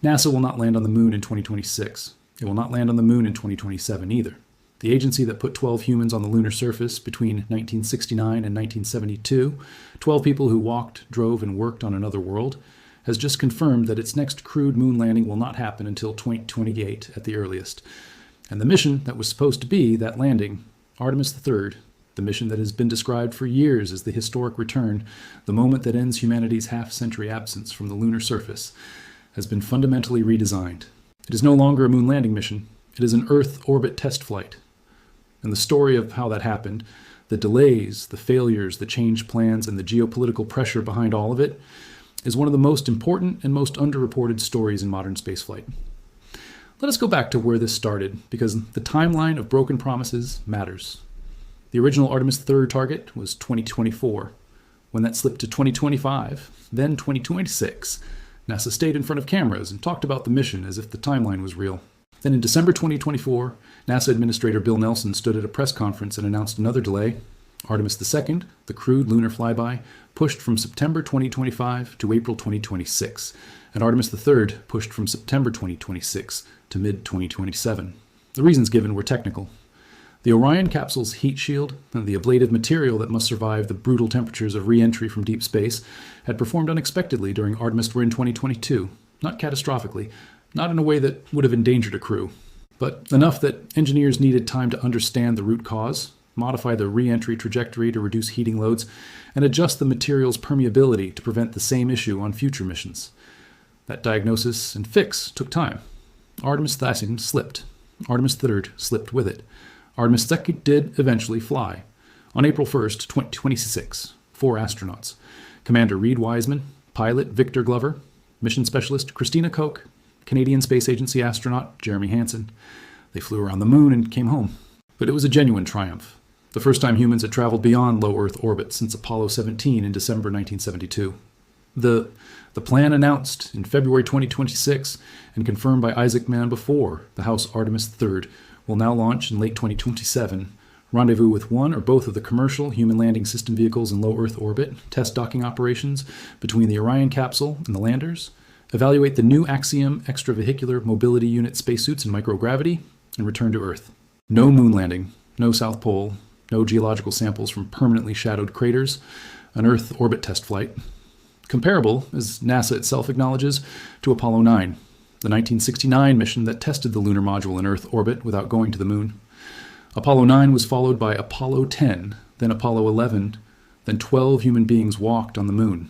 NASA will not land on the moon in 2026. It will not land on the moon in 2027 either. The agency that put 12 humans on the lunar surface between 1969 and 1972, 12 people who walked, drove, and worked on another world, has just confirmed that its next crewed moon landing will not happen until 2028 at the earliest. And the mission that was supposed to be that landing, Artemis III, the mission that has been described for years as the historic return, the moment that ends humanity's half-century absence from the lunar surface, has been fundamentally redesigned. It is no longer a moon landing mission. It is an Earth orbit test flight. And the story of how that happened, the delays, the failures, the changed plans, and the geopolitical pressure behind all of it, is one of the most important and most underreported stories in modern spaceflight. Let us go back to where this started, because the timeline of broken promises matters. The original Artemis III target was 2024. When that slipped to 2025, then 2026, NASA stayed in front of cameras and talked about the mission as if the timeline was real. Then in December 2024, NASA Administrator Bill Nelson stood at a press conference and announced another delay. Artemis II, the crewed lunar flyby, pushed from September 2025 to April 2026, and Artemis III pushed from September 2026 to mid-2027. The reasons given were technical. The Orion capsule's heat shield and the ablative material that must survive the brutal temperatures of re-entry from deep space had performed unexpectedly during Artemis IV in 2022, not catastrophically, not in a way that would have endangered a crew, but enough that engineers needed time to understand the root cause, modify the re-entry trajectory to reduce heating loads, and adjust the material's permeability to prevent the same issue on future missions. That diagnosis and fix took time. Artemis II slipped. Artemis III slipped with it. Artemis II did eventually fly. On April 1st, 2026, 4 astronauts. Commander Reed Wiseman, pilot Victor Glover, mission specialist Christina Koch, Canadian Space Agency astronaut Jeremy Hansen. They flew around the moon and came home. But it was a genuine triumph. The first time humans had traveled beyond low Earth orbit since Apollo 17 in December 1972. The plan announced in February 2026 and confirmed by Isaacman before the House Artemis III will now launch in late 2027, rendezvous with one or both of the commercial human landing system vehicles in low Earth orbit, test docking operations between the Orion capsule and the landers, evaluate the new Axiom extravehicular mobility unit spacesuits in microgravity, and return to Earth. No moon landing, no South Pole, no geological samples from permanently shadowed craters, an Earth orbit test flight. Comparable, as NASA itself acknowledges, to Apollo 9, the 1969 mission that tested the lunar module in Earth orbit without going to the moon. Apollo 9 was followed by Apollo 10, then Apollo 11, then 12 human beings walked on the moon.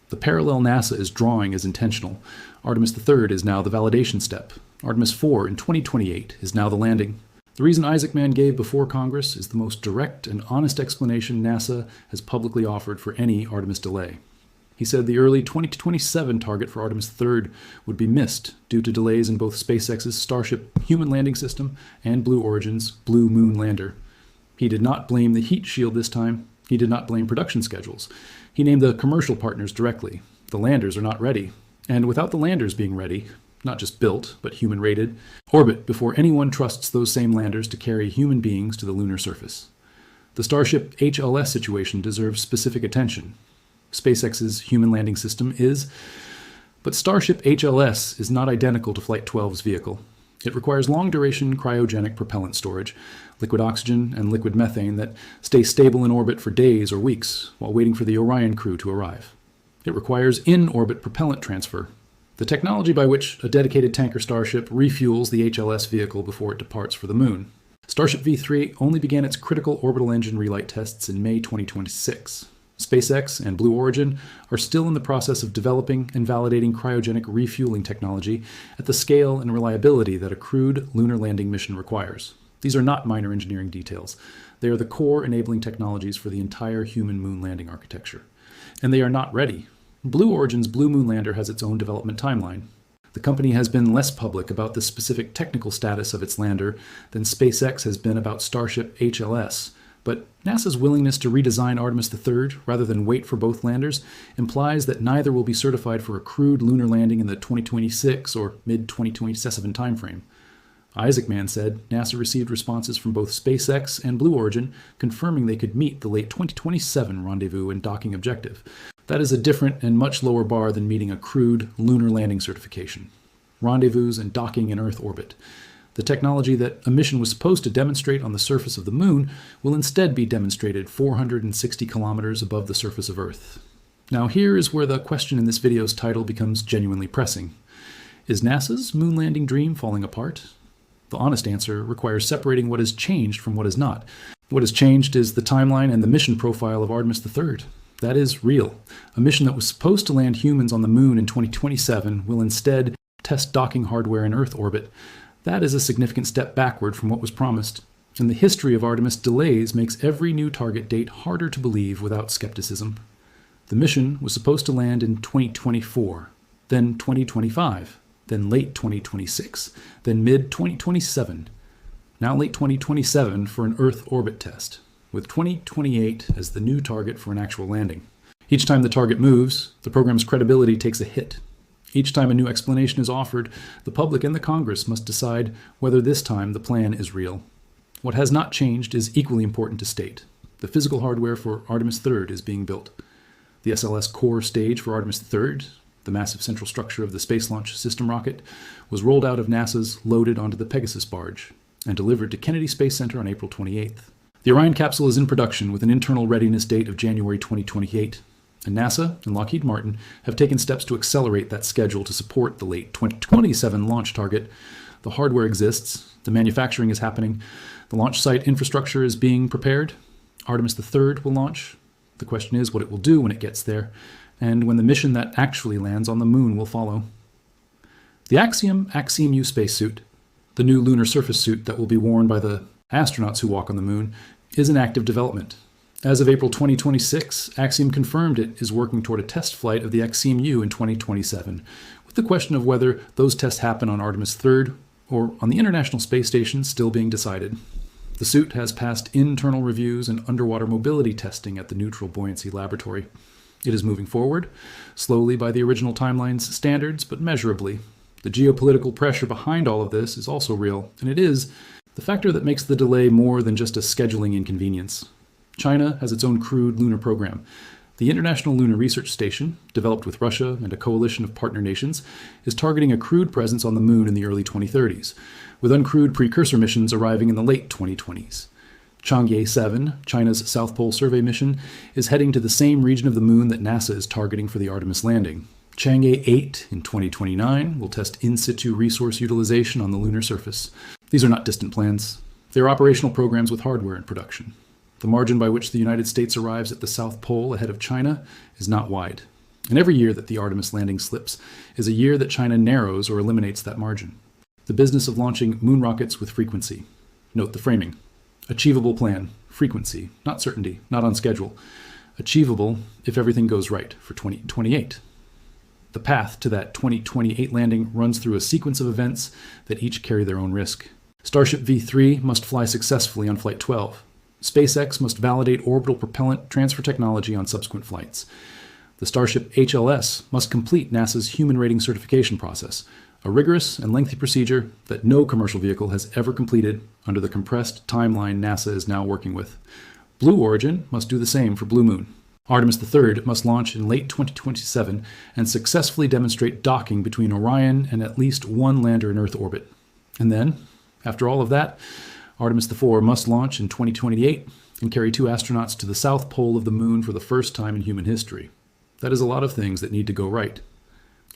The parallel NASA is drawing is intentional. Artemis III is now the validation step. Artemis IV in 2028 is now the landing. The reason Isaacman gave before Congress is the most direct and honest explanation NASA has publicly offered for any Artemis delay. He said the early 2027 target for Artemis III would be missed due to delays in both SpaceX's Starship human landing system and Blue Origin's Blue Moon lander. He did not blame the heat shield this time. He did not blame production schedules. He named the commercial partners directly. The landers are not ready. And without the landers being ready, not just built, but human-rated, orbit before anyone trusts those same landers to carry human beings to the lunar surface. The Starship HLS situation deserves specific attention. SpaceX's human landing system is, but Starship HLS is not identical to Flight 12's vehicle. It requires long-duration cryogenic propellant storage, liquid oxygen and liquid methane that stay stable in orbit for days or weeks while waiting for the Orion crew to arrive. It requires in-orbit propellant transfer, the technology by which a dedicated tanker Starship refuels the HLS vehicle before it departs for the moon. Starship V3 only began its critical orbital engine relight tests in May 2026. SpaceX and Blue Origin are still in the process of developing and validating cryogenic refueling technology at the scale and reliability that a crewed lunar landing mission requires. These are not minor engineering details. They are the core enabling technologies for the entire human moon landing architecture. And they are not ready. Blue Origin's Blue Moon lander has its own development timeline. The company has been less public about the specific technical status of its lander than SpaceX has been about Starship HLS, but NASA's willingness to redesign Artemis III rather than wait for both landers implies that neither will be certified for a crewed lunar landing in the 2026 or mid-2027 timeframe. Isaacman said NASA received responses from both SpaceX and Blue Origin confirming they could meet the late 2027 rendezvous and docking objective. That is a different and much lower bar than meeting a crewed lunar landing certification. rendezvous, and docking in Earth orbit. The technology that a mission was supposed to demonstrate on the surface of the Moon will instead be demonstrated 460 kilometers above the surface of Earth. Now here is where the question in this video's title becomes genuinely pressing. Is NASA's moon landing dream falling apart? The honest answer requires separating what has changed from what has not. What has changed is the timeline and the mission profile of Artemis III. That is real. A mission that was supposed to land humans on the Moon in 2027 will instead test docking hardware in Earth orbit. That is a significant step backward from what was promised, and the history of Artemis delays makes every new target date harder to believe without skepticism. The mission was supposed to land in 2024, then 2025, then late 2026, then mid-2027, now late 2027 for an Earth orbit test, with 2028 as the new target for an actual landing. Each time the target moves, the program's credibility takes a hit. Each time a new explanation is offered, the public and the Congress must decide whether this time the plan is real. What has not changed is equally important to state. The physical hardware for Artemis III is being built. The SLS core stage for Artemis III, the massive central structure of the Space Launch System rocket, was rolled out of NASA's loaded onto the Pegasus barge and delivered to Kennedy Space Center on April 28th. The Orion capsule is in production with an internal readiness date of January 2028. And NASA and Lockheed Martin have taken steps to accelerate that schedule to support the late 2027 launch target. The hardware exists, the manufacturing is happening, the launch site infrastructure is being prepared. Artemis III will launch. The question is what it will do when it gets there, and when the mission that actually lands on the Moon will follow. The Axiom-U spacesuit, the new lunar surface suit that will be worn by the astronauts who walk on the Moon, is in active development. As of April 2026, Axiom confirmed it is working toward a test flight of the Axiom-U in 2027, with the question of whether those tests happen on Artemis III or on the International Space Station still being decided. The suit has passed internal reviews and underwater mobility testing at the Neutral Buoyancy Laboratory. It is moving forward, slowly by the original timeline's standards, but measurably. The geopolitical pressure behind all of this is also real, and it is the factor that makes the delay more than just a scheduling inconvenience. China has its own crewed lunar program. The International Lunar Research Station, developed with Russia and a coalition of partner nations, is targeting a crewed presence on the Moon in the early 2030s, with uncrewed precursor missions arriving in the late 2020s. Chang'e 7, China's South Pole Survey mission, is heading to the same region of the Moon that NASA is targeting for the Artemis landing. Chang'e 8 in 2029 will test in-situ resource utilization on the lunar surface. These are not distant plans. They are operational programs with hardware in production. The margin by which the United States arrives at the South Pole ahead of China is not wide. And every year that the Artemis landing slips is a year that China narrows or eliminates that margin. The business of launching moon rockets with frequency. Note the framing. Achievable plan. Frequency. Not certainty. Not on schedule. Achievable if everything goes right for 2028. The path to that 2028 landing runs through a sequence of events that each carry their own risk. Starship V3 must fly successfully on Flight 12. SpaceX must validate orbital propellant transfer technology on subsequent flights. The Starship HLS must complete NASA's human rating certification process, a rigorous and lengthy procedure that no commercial vehicle has ever completed under the compressed timeline NASA is now working with. Blue Origin must do the same for Blue Moon. Artemis III must launch in late 2027 and successfully demonstrate docking between Orion and at least one lander in Earth orbit. And then, after all of that, Artemis IV must launch in 2028 and carry 2 astronauts to the South Pole of the Moon for the first time in human history. That is a lot of things that need to go right,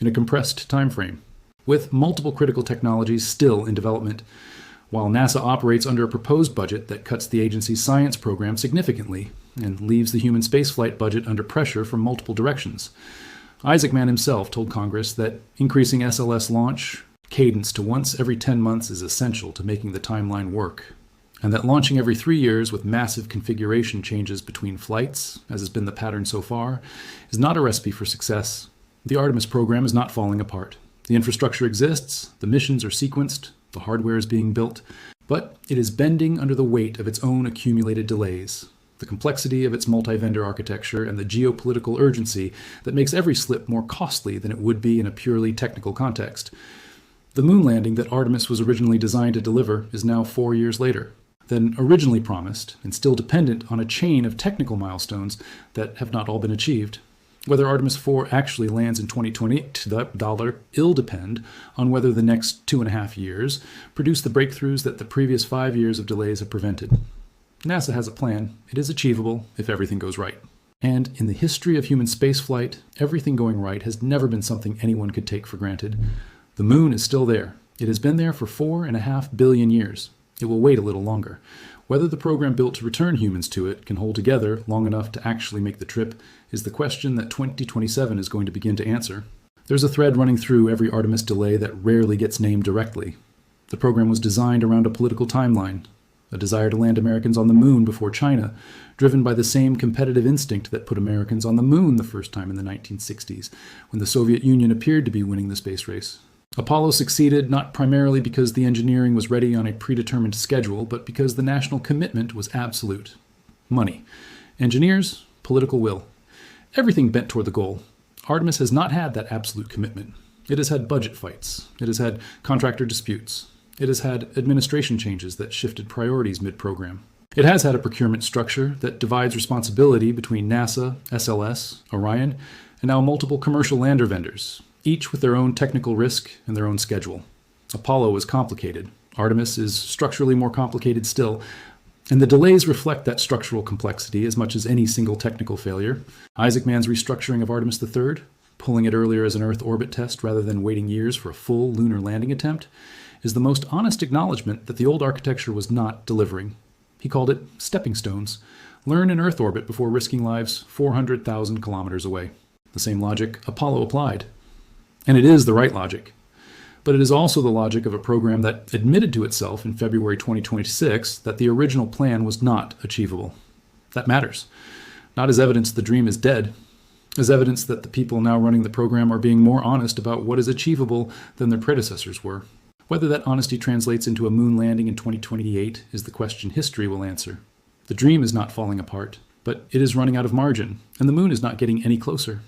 in a compressed time frame, with multiple critical technologies still in development, while NASA operates under a proposed budget that cuts the agency's science program significantly and leaves the human spaceflight budget under pressure from multiple directions. Isaacman himself told Congress that increasing SLS launch cadence to once every 10 months is essential to making the timeline work, and that launching every 3 years with massive configuration changes between flights, as has been the pattern so far, is not a recipe for success. The Artemis program is not falling apart. The infrastructure exists, the missions are sequenced, the hardware is being built, but it is bending under the weight of its own accumulated delays, the complexity of its multi-vendor architecture, and the geopolitical urgency that makes every slip more costly than it would be in a purely technical context. The moon landing that Artemis was originally designed to deliver is now 4 years later than originally promised and still dependent on a chain of technical milestones that have not all been achieved. Whether Artemis IV actually lands in 2028 will depend on whether the next 2.5 years produce the breakthroughs that the previous 5 years of delays have prevented. NASA has a plan. It is achievable if everything goes right. And in the history of human spaceflight, everything going right has never been something anyone could take for granted. The moon is still there. It has been there for 4.5 billion years. It will wait a little longer. Whether the program built to return humans to it can hold together long enough to actually make the trip is the question that 2027 is going to begin to answer. There's a thread running through every Artemis delay that rarely gets named directly. The program was designed around a political timeline, a desire to land Americans on the moon before China, driven by the same competitive instinct that put Americans on the moon the first time in the 1960s, when the Soviet Union appeared to be winning the space race. Apollo succeeded not primarily because the engineering was ready on a predetermined schedule, but because the national commitment was absolute. Money. Engineers, political will. Everything bent toward the goal. Artemis has not had that absolute commitment. It has had budget fights. It has had contractor disputes. It has had administration changes that shifted priorities mid-program. It has had a procurement structure that divides responsibility between NASA, SLS, Orion, and now multiple commercial lander vendors, each with their own technical risk and their own schedule. Apollo is complicated. Artemis is structurally more complicated still, and the delays reflect that structural complexity as much as any single technical failure. Isaacman's restructuring of Artemis III, pulling it earlier as an Earth orbit test rather than waiting years for a full lunar landing attempt, is the most honest acknowledgement that the old architecture was not delivering. He called it stepping stones. Learn in Earth orbit before risking lives 400,000 kilometers away. The same logic Apollo applied. And it is the right logic. But it is also the logic of a program that admitted to itself in February 2026 that the original plan was not achievable. That matters. Not as evidence the dream is dead, as evidence that the people now running the program are being more honest about what is achievable than their predecessors were. Whether that honesty translates into a moon landing in 2028 is the question history will answer. The dream is not falling apart, but it is running out of margin, and the moon is not getting any closer.